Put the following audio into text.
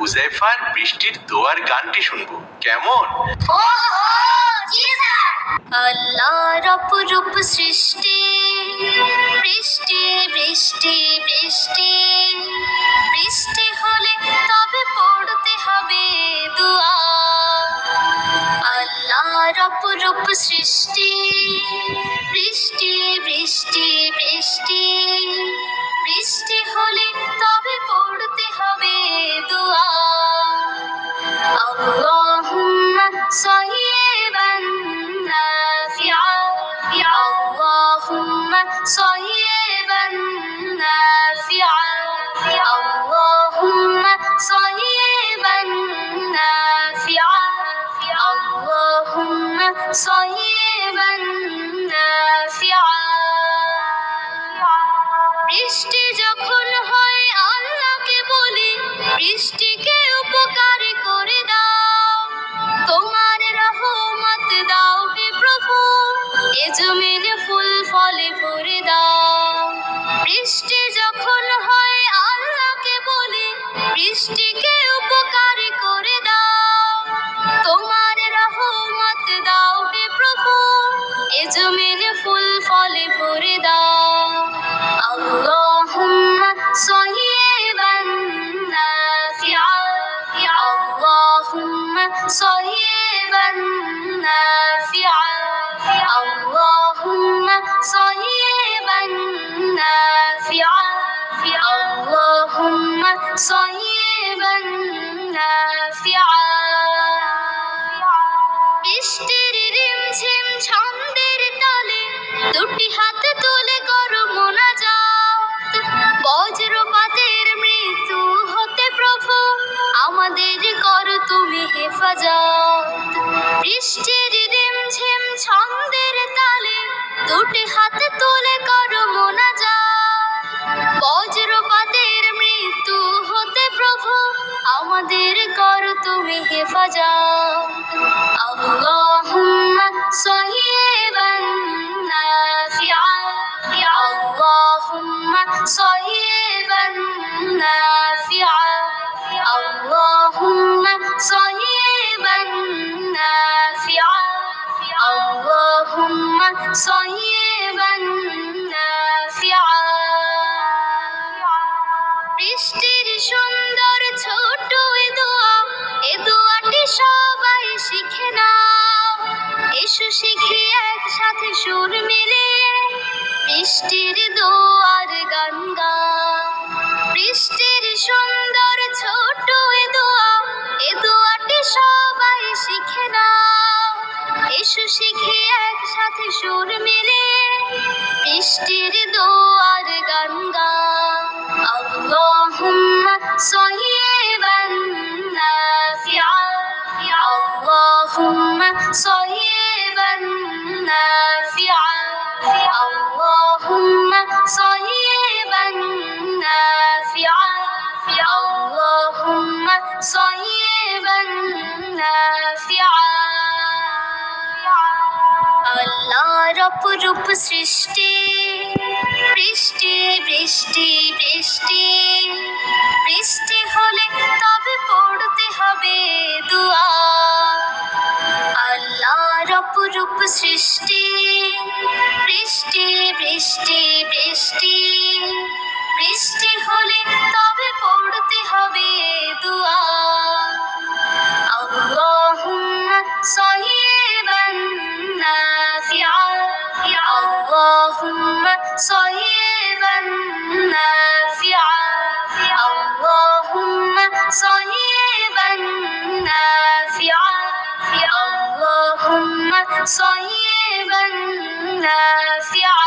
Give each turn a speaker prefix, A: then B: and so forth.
A: হুযায়ফার বৃষ্টির দোয়ার গানটি শুনবো, কেমন?
B: আল্লাহর অপরূপ সৃষ্টি, বৃষ্টি বৃষ্টি বৃষ্টি, বৃষ্টি হলে তবে পড়তে হবে দুআ। আল্লাহর অপরূপ সৃষ্টি, বৃষ্টি বৃষ্টি বৃষ্টি, বৃষ্টি হলে তবে পড়তে হবে দুআ। আল্লাহুম্মা সাইয়্যিবান নাফিআ, আল্লাহুম্মা সাইয়্যিবান নাফিআ, আল্লাহুম্মা সাইয়্যিবান নাফিআ, আল্লাহুম্মা সাইয়্যিবান নাফিআ। বৃষ্টি যখন হয় আল্লাহকে বলি, বৃষ্টিকে উপকার করে দাও, তোমার রহমত দাও হে প্রভু, এ জমিন ফুল ফলে ভরে দাও। বৃষ্টি যখন হয় আল্লাহকে বলি, বৃষ্টিকে উপকার করে দাও, তোমার রহমত দাও হে প্রভু, এ জমিন ফুল ফলে ভরে দাও। আল্লাহুম্মা সাইয়্যিবান নাফিআ, আল্লাহুম্মা সাইয়্যিবান নাফিআ, আল্লাহুম্মা সাইয়্যিবান নাফিআ, আল্লাহুম্মা সাইয়্যিবান নাফিআ। বৃষ্টির রিমঝিম ছন্দের তালে দুটি হাত তুলে করো মোনাজাত, বজ্রপাতের মৃত্যু হতে প্রভু আমাদের করো তুমি হেফাজত। বৃষ্টির রিমঝিম ছন্দের তালে দুটি হাত তুলে করো মোনাজাত, বজ্রপাতের মৃত্যু হতে প্রভু আমাদের করো তুমি হেফাজত। আল্লাহুম্মা সাইয়্যিবান নাফিআ, আল্লাহুম্মা সাইয়্যিবান নাফিআ, আল্লাহুম্মা সাইয়্যিবান নাফিআ, আল্লাহুম্মা সাইয়্যিবান নাফিআ। বৃষ্টির সুন্দর ছোট এ দোয়াটি সবাই শিখে নাও, এসো শিখি একসাথে সুর মিলিয়ে বৃষ্টির দোয়ার গান গাও। বৃষ্টির সুন্দর ছোট এ দোয়াটি সবাই শিখে নাও, এসো শিখি একসাথে সুর মিলিয়ে বৃষ্টির দোয়ার গান গাও। আল্লাহুম্মা সাইয়্যিবান নাফিআ, আল্লাহুম্মা সাইয়্যিবান নাফিআ, আল্লাহুম্মা সাইয়্যিবান নাফিআ, আল্লাহুম্মা সাইয়্যিবান নাফিআ। আল্লাহর অপরূপ সৃষ্টি, বৃষ্টি বৃষ্টি বৃষ্টি, বৃষ্টি হলে তবে পড়তে হবে দুআ। আল্লাহর অপরূপ সৃষ্টি, বৃষ্টি বৃষ্টি বৃষ্টি, বৃষ্টি হলে তবে পড়তে হবে দুআ। আল্লাহুম্মা সাইয়্যিবান নাফিআ, আল্লাহুম্মা সাইয়্যিবান নাফিআ, আল্লাহুম্মা সাইয়্যিবান নাফিআ, আল্লাহুম্মা সাইয়্যিবান নাফিআ।